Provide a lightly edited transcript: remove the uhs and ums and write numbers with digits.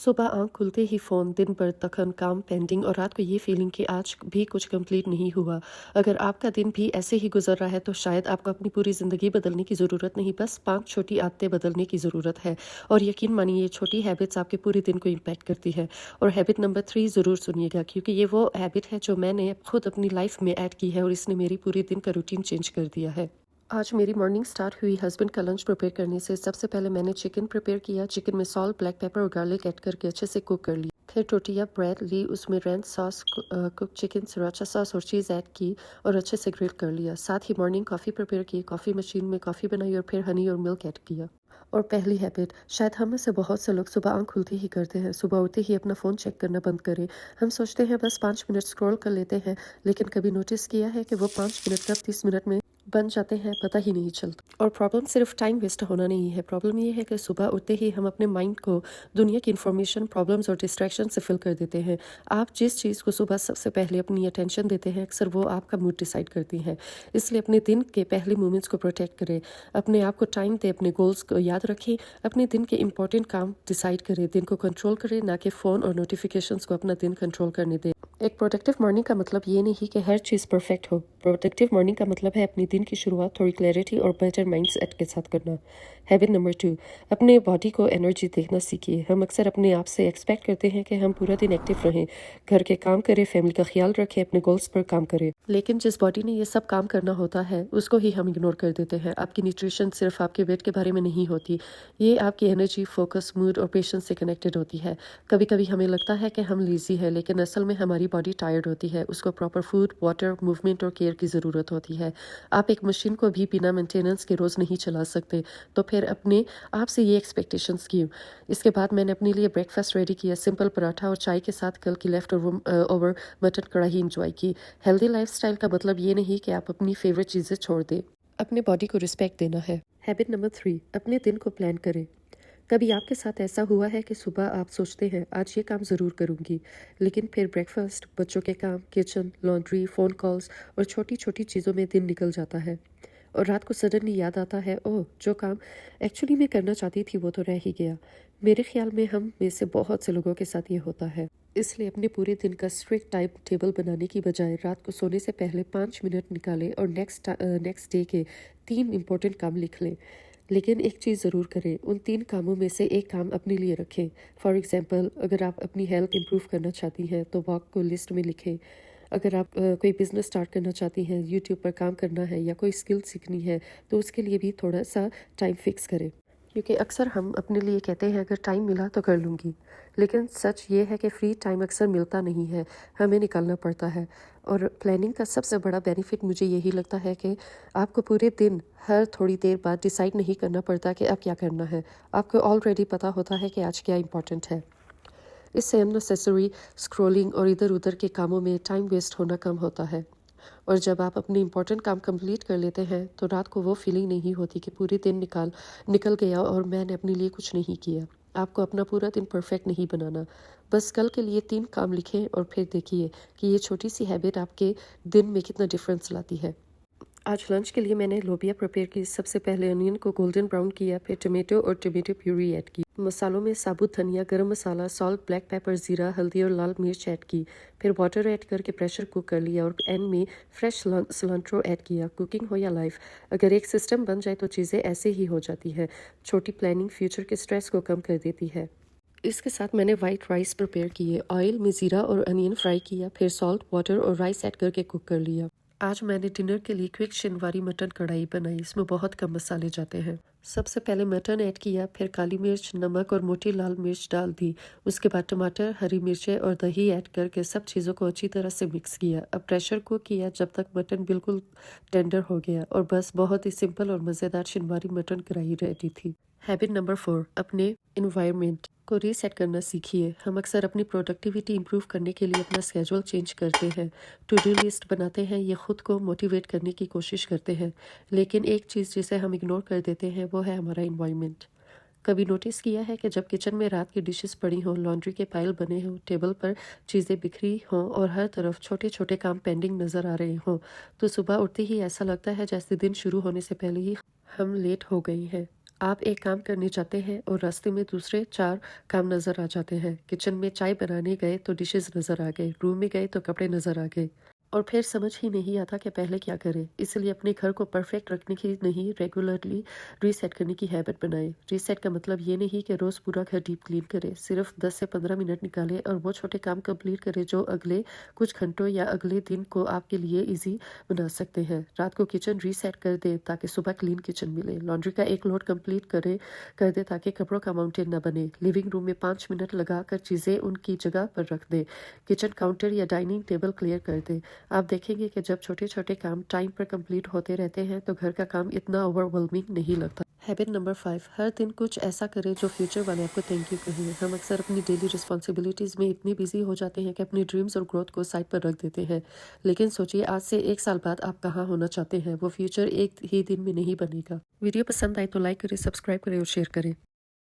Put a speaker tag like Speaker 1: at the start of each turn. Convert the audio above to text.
Speaker 1: सुबह आँख खुलते ही फ़ोन, दिन भर थकन, काम पेंडिंग और रात को ये फीलिंग कि आज भी कुछ कंप्लीट नहीं हुआ। अगर आपका दिन भी ऐसे ही गुजर रहा है तो शायद आपको अपनी पूरी ज़िंदगी बदलने की ज़रूरत नहीं, बस 5 छोटी आदतें बदलने की ज़रूरत है। और यकीन मानिए ये छोटी हैबिट्स आपके पूरे दिन को इम्पैक्ट करती है। और हैबिट नंबर 3 ज़रूर सुनिएगा, क्योंकि ये वो हैबिट है जो मैंने खुद अपनी लाइफ में ऐड की है और इसने मेरी पूरे दिन का रूटीन चेंज कर दिया है। आज मेरी मॉर्निंग स्टार्ट हुई हस्बैंड का लंच प्रिपेयर करने से। सबसे पहले मैंने चिकन प्रिपेयर किया। चिकन में सॉल्ट, ब्लैक पेपर और गार्लिक ऐड करके अच्छे से कुक कर लिया। फिर टोटिया ब्रेड ली, उसमें wrench sauce, cook chicken, सराचा sauce और चीज़ ऐड की और अच्छे से ग्रिल कर लिया। साथ ही मॉर्निंग कॉफ़ी प्रिपेयर की, कॉफ़ी मशीन में कॉफ़ी बनाई और फिर हनी और मिल्क ऐड किया। और पहली हैबिट शायद हम में से बहुत से लोग सुबह आँख खुलते ही करते हैं। सुबह उठते ही अपना फ़ोन चेक करना बंद करें। हम सोचते हैं बस 5 मिनट स्क्रॉल कर लेते हैं, लेकिन कभी नोटिस किया है कि वो 5 मिनट कब 30 मिनट में बन जाते हैं, पता ही नहीं चलता। और प्रॉब्लम सिर्फ टाइम वेस्ट होना नहीं है, प्रॉब्लम ये है कि सुबह उठते ही हम अपने माइंड को दुनिया की इन्फॉर्मेशन, प्रॉब्लम्स और डिस्ट्रैक्शन से फिल कर देते हैं। आप जिस चीज़ को सुबह सबसे पहले अपनी अटेंशन देते हैं, अक्सर वो आपका मूड डिसाइड करती है। इसलिए अपने दिन के पहले मोमेंट्स को प्रोटेक्ट करें, अपने आप को टाइम दें, अपने गोल्स को याद रखें, अपने दिन के इंपॉर्टेंट काम डिसाइड करें, दिन को कंट्रोल करें, ना कि फ़ोन और नोटिफिकेशंस को अपना दिन कंट्रोल करने दें। एक प्रोडक्टिव मॉर्निंग का मतलब ये नहीं कि हर चीज़ परफेक्ट हो। प्रोडक्टिव मॉर्निंग का मतलब है अपनी दिन की शुरुआत थोड़ी क्लैरिटी और बेटर माइंडसेट के साथ करना। हैबिट नंबर 2, अपने बॉडी को एनर्जी देखना सीखिए। हम अक्सर अपने आप से एक्सपेक्ट करते हैं कि हम पूरा दिन एक्टिव रहें, घर के काम करें, फैमिली का ख्याल रखें, अपने गोल्स पर काम करें। लेकिन जिस बॉडी ने ये सब काम करना होता है उसको ही हम इग्नोर कर देते हैं। आपकी न्यूट्रिशन सिर्फ आपके वेट के बारे में नहीं होती, ये आपकी एनर्जी, फोकस, मूड और पेशेंस से कनेक्टेड होती है। कभी कभी हमें लगता है कि हम लेजी है, लेकिन असल में हमारी बॉडी टायर्ड होती है। उसको प्रॉपर फूड, वाटर, मूवमेंट और केयर की ज़रूरत होती है। आप एक मशीन को भी बिना मेंटेनेंस के रोज़ नहीं चला सकते, तो फिर अपने आप से ये एक्सपेक्टेशंस क्यों? इसके बाद मैंने अपने लिए ब्रेकफास्ट रेडी किया, सिंपल पराठा और चाय के साथ कल की लेफ्ट ओवर मटन कढ़ाई इंजॉय की। हेल्दी लाइफस्टाइल का मतलब ये नहीं कि आप अपनी फेवरेट चीज़ें छोड़ दें, अपने बॉडी को रिस्पेक्ट देना है। हैबिट नंबर 3, अपने दिन को प्लान करें। कभी आपके साथ ऐसा हुआ है कि सुबह आप सोचते हैं आज ये काम ज़रूर करूँगी, लेकिन फिर ब्रेकफास्ट, बच्चों के काम, किचन, लॉन्ड्री, फ़ोन कॉल्स और छोटी छोटी चीज़ों में दिन निकल जाता है और रात को सडनली याद आता है, ओह जो काम एक्चुअली मैं करना चाहती थी वो तो रह ही गया। मेरे ख्याल में हम में से बहुत से लोगों के साथ ये होता है। इसलिए अपने पूरे दिन का स्ट्रिक्ट टाइम टेबल बनाने की बजाय रात को सोने से पहले 5 मिनट निकालें और नेक्स्ट डे के 3 इम्पोर्टेंट काम लिख लें। लेकिन एक चीज़ ज़रूर करें, उन 3 कामों में से एक काम अपने लिए रखें। फॉर एग्ज़ाम्पल, अगर आप अपनी हेल्थ इम्प्रूव करना चाहती हैं तो वॉक को लिस्ट में लिखें। अगर आप कोई बिज़नेस स्टार्ट करना चाहती हैं, यूट्यूब पर काम करना है या कोई स्किल सीखनी है, तो उसके लिए भी थोड़ा सा टाइम फिक्स करें। क्योंकि अक्सर हम अपने लिए कहते हैं अगर टाइम मिला तो कर लूँगी, लेकिन सच ये है कि फ्री टाइम अक्सर मिलता नहीं है, हमें निकालना पड़ता है। और प्लानिंग का सबसे बड़ा बेनिफिट मुझे यही लगता है कि आपको पूरे दिन हर थोड़ी देर बाद डिसाइड नहीं करना पड़ता कि अब क्या करना है। आपको ऑलरेडी पता होता है कि आज क्या इम्पोर्टेंट है। इससे अननेसेसरी स्क्रॉलिंग और इधर उधर के कामों में टाइम वेस्ट होना कम होता है। और जब आप अपने इम्पोर्टेंट काम कंप्लीट कर लेते हैं तो रात को वो फीलिंग नहीं होती कि पूरे दिन निकल गया और मैंने अपने लिए कुछ नहीं किया। आपको अपना पूरा दिन परफेक्ट नहीं बनाना, बस कल के लिए 3 काम लिखें और फिर देखिए कि ये छोटी सी हैबिट आपके दिन में कितना डिफरेंस लाती है। आज लंच के लिए मैंने लोबिया प्रिपेयर की। सबसे पहले अनियन को गोल्डन ब्राउन किया, फिर टमाटो और टमाटो प्यूरी ऐड की। मसालों में साबुत धनिया, गरम मसाला, सॉल्ट, ब्लैक पेपर, जीरा, हल्दी और लाल मिर्च ऐड की। फिर वाटर ऐड करके प्रेशर कुक कर लिया और एंड में फ्रेश सिलंट्रो ऐड किया। कुकिंग हो या लाइफ, अगर एक सिस्टम बन जाए तो चीज़ें ऐसे ही हो जाती है। छोटी प्लानिंग फ्यूचर के स्ट्रेस को कम कर देती है। इसके साथ मैंने वाइट राइस प्रिपेयर किए। ऑयल में ज़ीरा और अनियन फ्राई किया, फिर सॉल्ट, वाटर और राइस ऐड करके कुक कर लिया। आज मैंने डिनर के लिए क्विक शिनवारी मटन कढ़ाई बनाई। इसमें बहुत कम मसाले जाते हैं। सबसे पहले मटन ऐड किया, फिर काली मिर्च, नमक और मोटी लाल मिर्च डाल दी। उसके बाद टमाटर, हरी मिर्चें और दही ऐड करके सब चीज़ों को अच्छी तरह से मिक्स किया। अब प्रेशर कुक किया जब तक मटन बिल्कुल टेंडर हो गया और बस बहुत ही सिंपल और मज़ेदार शिनवारी मटन कढ़ाई रेडी थी। हैबिट नंबर 4, अपने इन्वायरमेंट को रीसेट करना सीखिए। हम अक्सर अपनी प्रोडक्टिविटी इंप्रूव करने के लिए अपना स्केड्यूल चेंज करते हैं, टू डू लिस्ट बनाते हैं, ये खुद को मोटिवेट करने की कोशिश करते हैं, लेकिन एक चीज़ जिसे हम इग्नोर कर देते हैं वो है हमारा इन्वायरमेंट। कभी नोटिस किया है कि जब किचन में रात की डिशेस पड़ी हों, लॉन्ड्री के पाइल बने हों, टेबल पर चीज़ें बिखरी हों और हर तरफ छोटे छोटे काम पेंडिंग नज़र आ रहे हों, तो सुबह उठते ही ऐसा लगता है जैसे दिन शुरू होने से पहले ही हम लेट हो गई हैं। आप एक काम करने जाते हैं और रास्ते में दूसरे 4 काम नज़र आ जाते हैं। किचन में चाय बनाने गए तो डिशेज़ नज़र आ गए, रूम में गए तो कपड़े नज़र आ गए और फिर समझ ही नहीं आता कि पहले क्या करें। इसलिए अपने घर को परफेक्ट रखने की नहीं, रेगुलरली रीसेट करने की हैबिट बनाएं। रीसेट का मतलब ये नहीं कि रोज़ पूरा घर डीप क्लीन करें, सिर्फ 10 से 15 मिनट निकालें और वो छोटे काम कंप्लीट करें जो अगले कुछ घंटों या अगले दिन को आपके लिए ईजी बना सकते हैं। रात को किचन रीसेट कर दें ताकि सुबह क्लीन किचन मिले। लॉन्ड्री का एक लोड कंप्लीट कर दें ताकि कपड़ों का माउंटेन न बने। लिविंग रूम में 5 मिनट लगाकर चीज़ें उनकी जगह पर रख दें। किचन काउंटर या डाइनिंग टेबल क्लियर कर दें। आप देखेंगे कि जब छोटे-छोटे काम टाइम पर कंप्लीट होते रहते हैं तो घर का काम इतना ओवरवेलमिंग नहीं लगता। हैबिट नंबर 5, हर दिन कुछ ऐसा करें जो फ्यूचर वाले आपको थैंक यू कहें। हम अक्सर अपनी डेली रिस्पॉन्सिबिलिटीज़ में इतने बिजी हो जाते हैं कि अपनी ड्रीम्स और ग्रोथ को साइड पर रख देते हैं। लेकिन सोचिए, आज से 1 साल बाद आप कहाँ होना चाहते हैं। वो फ्यूचर एक ही दिन में नहीं बनेगा। वीडियो पसंद आए तो लाइक करें, सब्सक्राइब करें और शेयर करें।